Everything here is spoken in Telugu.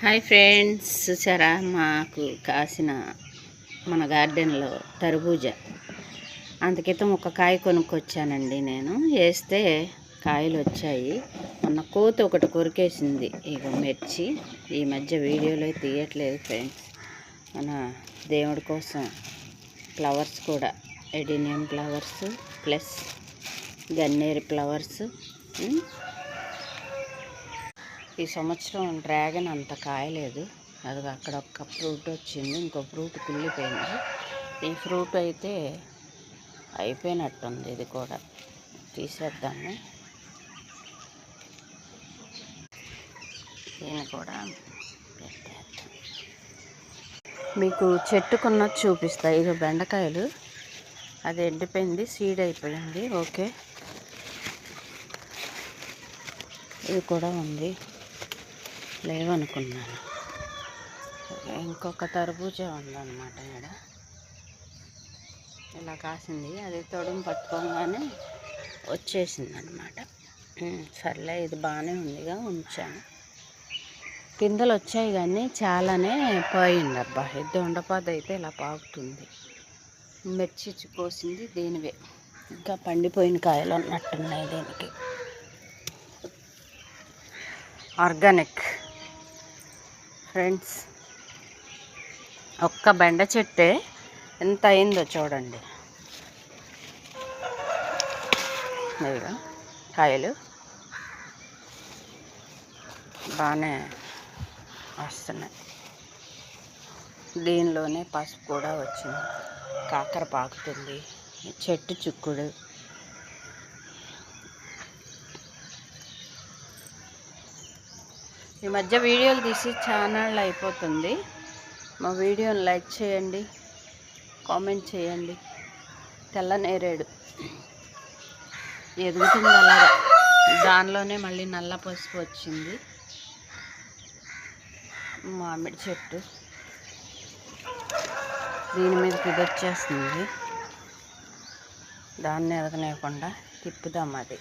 హాయ్ ఫ్రెండ్స్, చూసారా మాకు కాసిన మన గార్డెన్లో తర్బూజా. అంతకితం ఒక కాయ కొనుక్కొచ్చానండి. నేను వేస్తే కాయలు వచ్చాయి. మొన్న కోతి ఒకటి కొరికేసింది. ఇక మిర్చి ఈ మధ్య వీడియోలో తీయట్లేదు ఫ్రెండ్స్. మన దేవుడి కోసం ఫ్లవర్స్ కూడా, ఎడినియం ఫ్లవర్స్ ప్లస్ గన్నేరు ఫ్లవర్స్. ఈ సంవత్సరం డ్రాగన్ అంత కాయలేదు. అది అక్కడ ఒక ఫ్రూట్ వచ్చింది, ఇంకో ఫ్రూట్ కుళ్ళిపోయింది. ఈ ఫ్రూట్ అయితే అయిపోయినట్టుంది. ఇది కూడా తీసేద్దాము. దీన్ని కూడా పెట్టేద్దాం. మీకు చెట్టుకున్నది చూపిస్తాయి. ఇది బెండకాయలు, అది ఎండిపోయింది, సీడ్ అయిపోయింది. ఓకే, ఇది కూడా ఉంది, లేవనుకున్నాను. ఇంకొక తర్బూజా ఉందన్నమాట. ఇక్కడ ఇలా కాసింది, అది తొడుము పట్టుకోగానే వచ్చేసింది అనమాట. సర్లే, ఇది బాగానే ఉందిగా ఉంచాను. పిందెలు వచ్చాయి కానీ చాలానే పోయింది. అబ్బా, ఇది ఉండపాదు అయితే ఇలా పాకుతుంది. మిర్చి కోసింది దీనివే, ఇంకా పండిపోయిన కాయలు ఉన్నట్టున్నాయి. దీనికి ఆర్గానిక్ ఫ్రెండ్స్. ఒక్క బెండ చెట్టే ఎంత అయిందో చూడండి. ఇదిగో కాయలు బాగానే వస్తున్నాయి. దీనిలోనే పసుపు కూడా వచ్చింది. కాకర పాకుతుంది. చెట్టు చిక్కుడు. ఈ మధ్య వీడియోలు తీసి ఛానల్ అయిపోతుంది. మా వీడియోని లైక్ చేయండి, కామెంట్ చేయండి. తెల్ల నేరేడు ఎదుగుతుంది అలాగా. దానిలోనే మళ్ళీ నల్ల పసుపు వచ్చింది. మామిడి చెట్టు, దీని మీదకి ఇది వచ్చేస్తుంది. దాన్ని ఎదగనేయకుండా తిప్పుదాం. అది